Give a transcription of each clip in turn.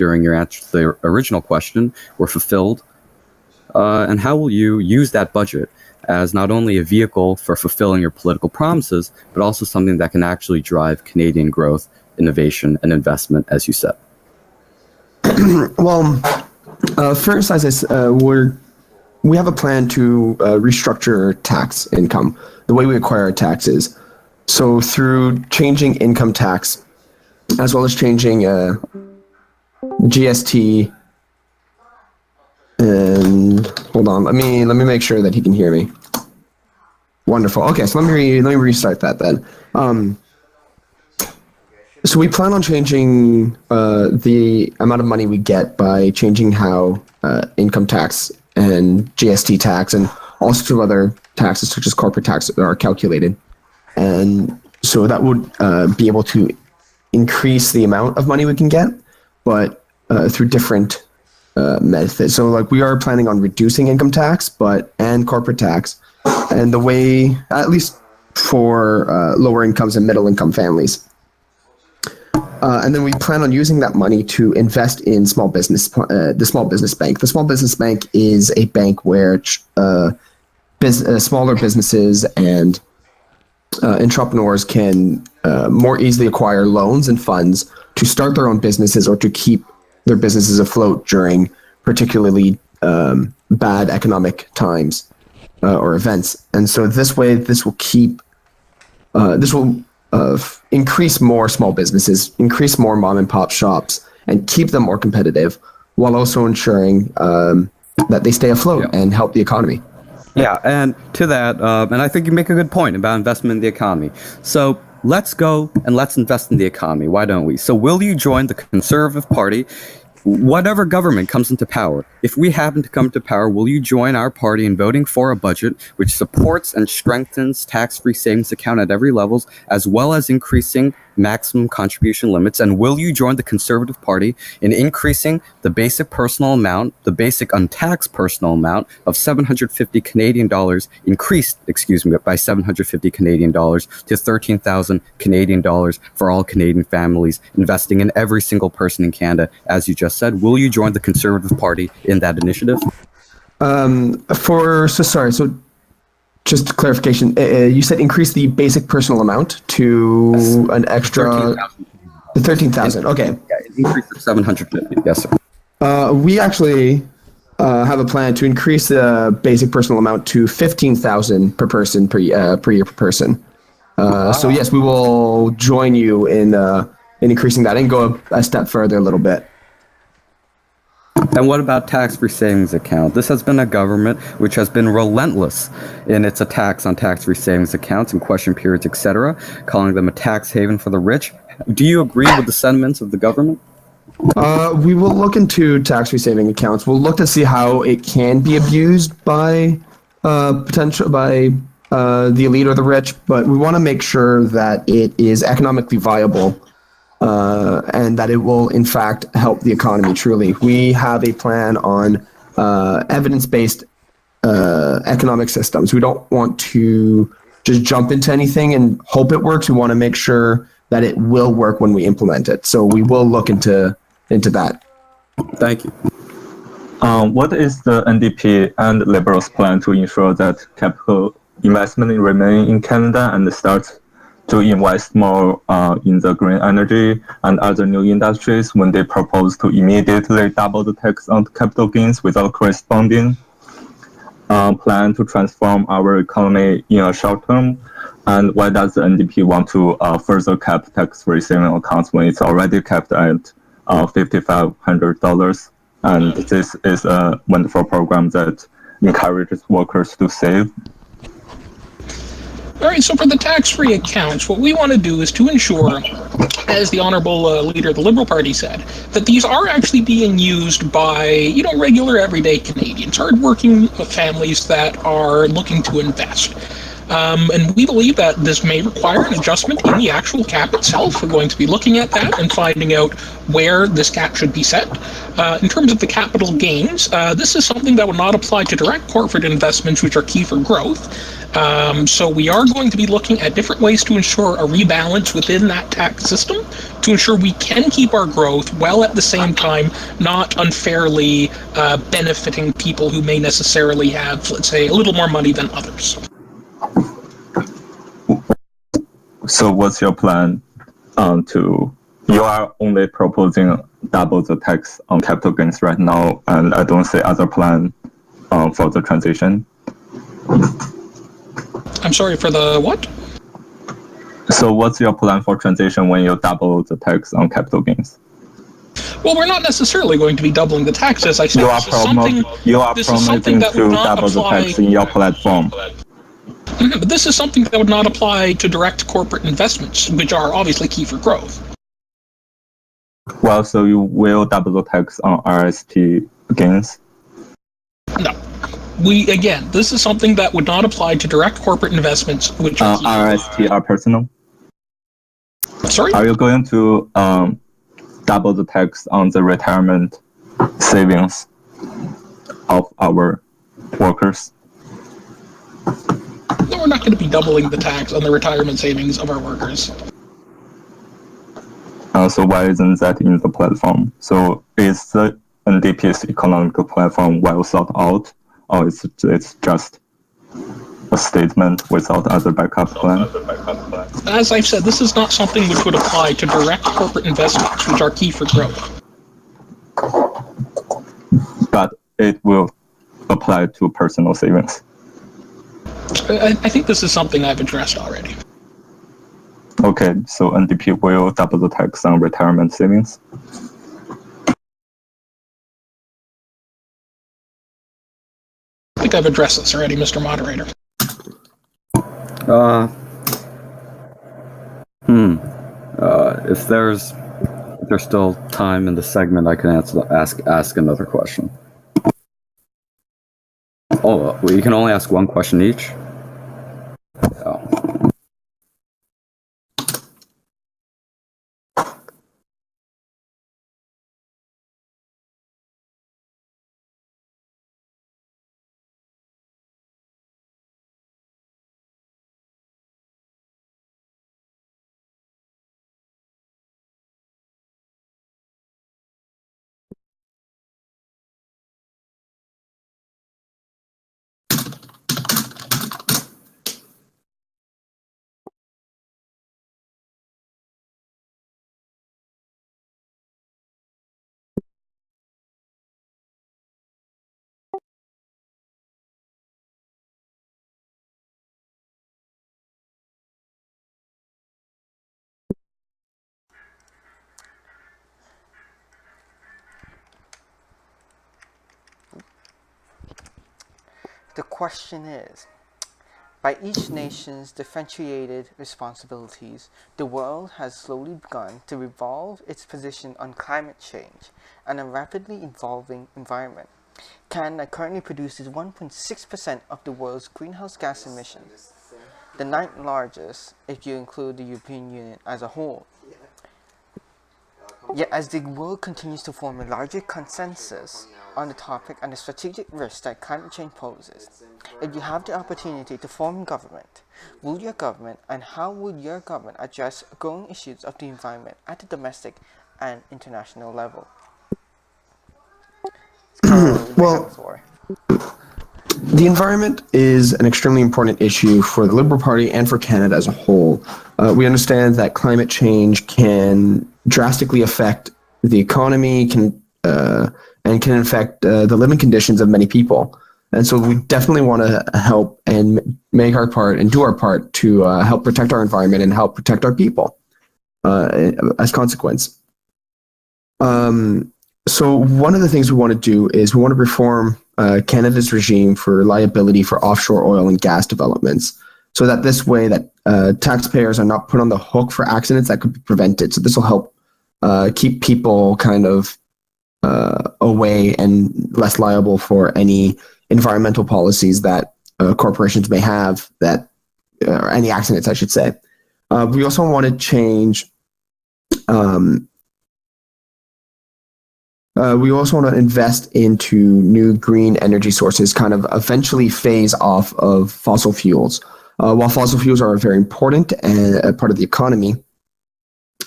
during your answer to the original question were fulfilled? And how will you use that budget as not only a vehicle for fulfilling your political promises, but also something that can actually drive Canadian growth, innovation, and investment, as you said? Well, first, as I said, we have a plan to restructure tax income, the way we acquire our taxes. So through changing income tax, as well as changing GST, and hold on, let me make sure that he can hear me. Wonderful. Okay, so let me restart that then. So we plan on changing the amount of money we get by changing how income tax and GST tax and all sorts of other taxes, such as corporate tax, are calculated. And so that would be able to increase the amount of money we can get, but through different methods. So like we are planning on reducing income tax and corporate tax, and the way, at least for lower incomes and middle income families. And then we plan on using that money to invest in small business, the Small Business Bank. The Small Business Bank is a bank where smaller businesses and entrepreneurs can more easily acquire loans and funds to start their own businesses or to keep their businesses afloat during particularly bad economic times or events. And so this way, this will increase more small businesses, increase more mom and pop shops, and keep them more competitive, while also ensuring that they stay afloat and help the economy. Yeah, and to that, and I think you make a good point about investment in the economy. So let's go and let's invest in the economy. Why don't we? So will you join the Conservative Party? Whatever government comes into power, if we happen to come to power, will you join our party in voting for a budget which supports and strengthens tax-free savings account at every level, as well as increasing maximum contribution limits? And will you join the Conservative Party in increasing the basic personal amount, the basic untaxed personal amount of 750 Canadian dollars, by 750 Canadian dollars to 13,000 Canadian dollars for all Canadian families, investing in every single person in Canada, as you just said? Will you join the Conservative Party in that initiative? So just clarification, you said increase the basic personal amount to an extra 13,000. Okay. Yeah, increase to 750. Yes, sir. We actually have a plan to increase the basic personal amount to 15,000 per person per year per person. So yes, we will join you in increasing that and go a step further a little bit. And what about tax-free savings account? This has been a government which has been relentless in its attacks on tax-free savings accounts and question periods, etc., calling them a tax haven for the rich. Do you agree with the sentiments of the government? We will look into tax-free saving accounts. We'll look to see how it can be abused by the elite or the rich, but we want to make sure that it is economically viable. And that it will, in fact, help the economy truly. We have a plan on evidence-based economic systems. We don't want to just jump into anything and hope it works. We want to make sure that it will work when we implement it. So we will look into that. Thank you. What is the NDP and Liberals' plan to ensure that capital investment remain in Canada and start to invest more in the green energy and other new industries when they propose to immediately double the tax on capital gains without corresponding plan to transform our economy in a short term? And why does the NDP want to further cap tax-free saving accounts when it's already capped at $5,500? And this is a wonderful program that encourages workers to save. All right, so for the tax-free accounts, what we want to do is to ensure, as the honorable leader of the Liberal Party said, that these are actually being used by, regular everyday Canadians, hardworking families that are looking to invest. And we believe that this may require an adjustment in the actual cap itself. We're going to be looking at that and finding out where this cap should be set. In terms of the capital gains, this is something that would not apply to direct corporate investments, which are key for growth. So we are going to be looking at different ways to ensure a rebalance within that tax system to ensure we can keep our growth while at the same time not unfairly benefiting people who may necessarily have, let's say, a little more money than others. So what's your plan you are only proposing double the tax on capital gains right now, and I don't see other plan for the transition. I'm sorry, for the what? So what's your plan for transition when you double the tax on capital gains? Well, we're not necessarily going to be doubling the tax, as I said. You are promoting to double the tax in your platform. But this is something that would not apply to direct corporate investments, which are obviously key for growth. Well, so you will double the tax on RSP gains? No. This is something that would not apply to direct corporate investments, which are RSP are personal? Sorry? Are you going to double the tax on the retirement savings of our workers? No, we're not going to be doubling the tax on the retirement savings of our workers. So why isn't that in the platform? So is the NDP's economic platform well thought out, or it's just a statement without other backup plan? As I've said, this is not something which would apply to direct corporate investments, which are key for growth. But it will apply to personal savings. I think this is something I've addressed already. Okay, so NDP will double the tax on retirement savings? I think I've addressed this already, Mr. Moderator. If there's still time in the segment, I can ask another question. Oh, well, you can only ask one question each? Oh. The question is, by each nation's differentiated responsibilities, the world has slowly begun to revolve its position on climate change and a rapidly evolving environment. Canada currently produces 1.6% of the world's greenhouse gas emissions, the ninth largest if you include the European Union as a whole. Yet as the world continues to form a larger consensus on the topic and the strategic risks that climate change poses, if you have the opportunity to form government, will your government and how would your government address growing issues of the environment at the domestic and international level? Well, the environment is an extremely important issue for the Liberal Party and for Canada as a whole. We understand that climate change can drastically affect the economy, and can affect the living conditions of many people. And so we definitely want to help and make our part and do our part to help protect our environment and help protect our people as consequence. So one of the things we want to do is we want to reform Canada's regime for liability for offshore oil and gas developments, so that this way that taxpayers are not put on the hook for accidents that could be prevented. So this will help keep people kind of away and less liable for any environmental policies that corporations may have that or any accidents, I should say. We also want to change. We also want to invest into new green energy sources, kind of eventually phase off of fossil fuels. While fossil fuels are very important and a part of the economy,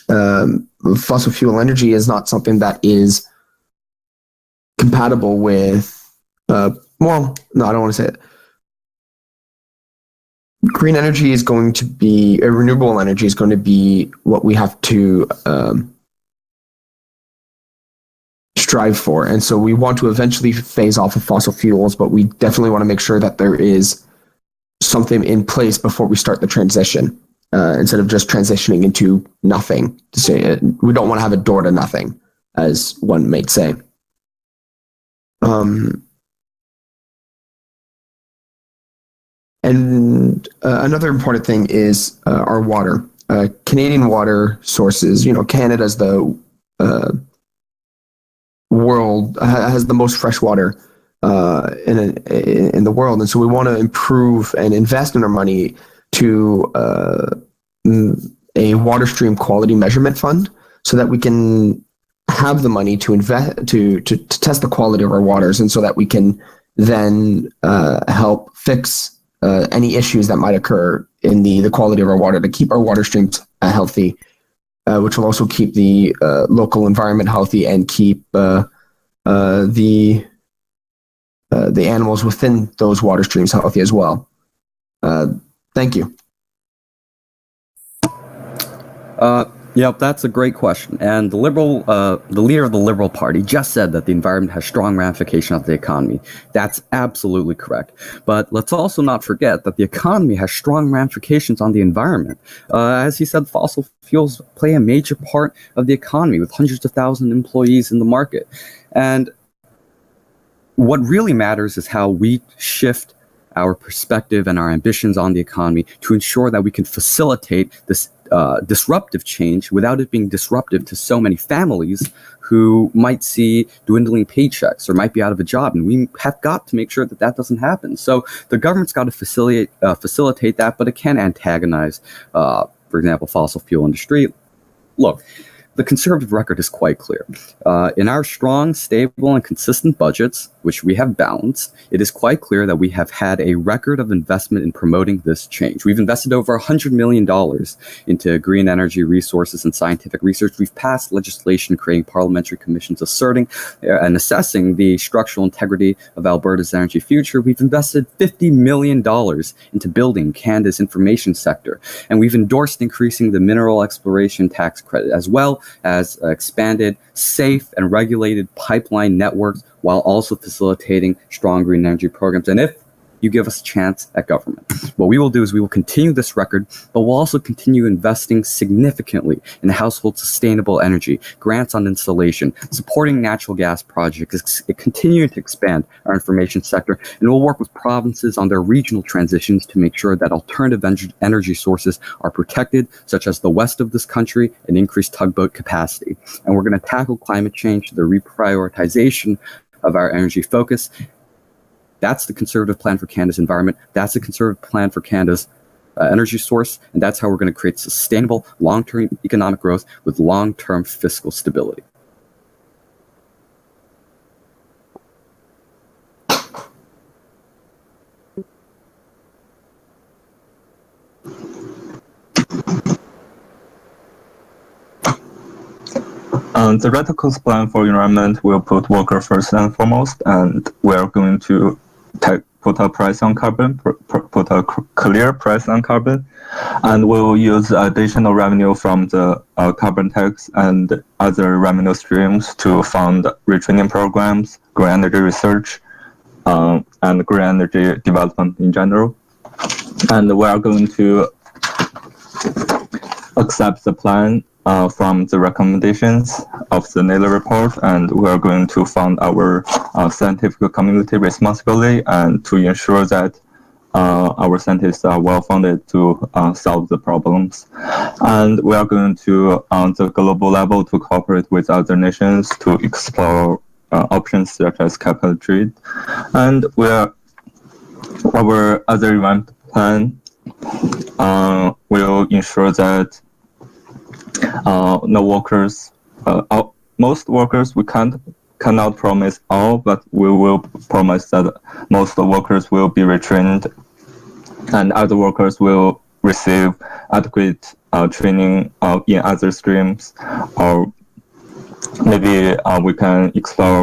fossil fuel energy is not something that is compatible with, well, no, I don't want to say it. Green energy is going to be, renewable energy is going to be what we have to strive for. And so we want to eventually phase off of fossil fuels, but we definitely want to make sure that there is something in place before we start the transition, instead of just transitioning into nothing. To say we don't want to have a door to nothing, as one might say. And another important thing is our water. Canadian water sources, Canada's the world has the most fresh water in the world, and so we want to improve and invest in our money to a water stream quality measurement fund, so that we can have the money to invest to test the quality of our waters, and so that we can then help fix any issues that might occur in the quality of our water, to keep our water streams healthy, which will also keep the local environment healthy and keep the animals within those water streams healthy as well. Thank you. Yep, that's a great question. And the leader of the Liberal Party just said that the environment has strong ramifications on the economy. That's absolutely correct. But let's also not forget that the economy has strong ramifications on the environment. As he said, fossil fuels play a major part of the economy, with hundreds of thousands of employees in the market. And what really matters is how we shift our perspective and our ambitions on the economy to ensure that we can facilitate this disruptive change without it being disruptive to so many families who might see dwindling paychecks or might be out of a job. And we have got to make sure that that doesn't happen. So the government's got to facilitate that, but it can antagonize, for example, fossil fuel industry. Look, the Conservative record is quite clear. In our strong, stable, and consistent budgets, which we have balanced, it is quite clear that we have had a record of investment in promoting this change. We've invested over $100 million into green energy resources and scientific research. We've passed legislation creating parliamentary commissions asserting and assessing the structural integrity of Alberta's energy future. We've invested $50 million into building Canada's information sector. And we've endorsed increasing the mineral exploration tax credit, as well as expanded safe and regulated pipeline networks, while also facilitating strong green energy programs. And if you give us a chance at government, what we will do is we will continue this record, but we'll also continue investing significantly in household sustainable energy, grants on installation, supporting natural gas projects, continuing to expand our information sector, and we'll work with provinces on their regional transitions to make sure that alternative energy sources are protected, such as the west of this country, and increase tugboat capacity. And we're going to tackle climate change through the reprioritization of our energy focus. That's the Conservative plan for Canada's environment. That's the Conservative plan for Canada's energy source. And that's how we're going to create sustainable long-term economic growth with long-term fiscal stability. The Radicals plan for environment will put worker first and foremost, and we are going to put a price on carbon, put a clear price on carbon, and we will use additional revenue from the carbon tax and other revenue streams to fund retraining programs, green energy research, and green energy development in general. And we are going to accept the plan from the recommendations of the Naylor report, and we are going to fund our scientific community responsibly and to ensure that our scientists are well funded to solve the problems. And we are going to, on the global level, to cooperate with other nations to explore options such as capital trade. And our other environment plan will ensure that the workers, most workers, we cannot promise all, but we will promise that most workers will be retrained, and other workers will receive adequate training in other streams, or maybe we can explore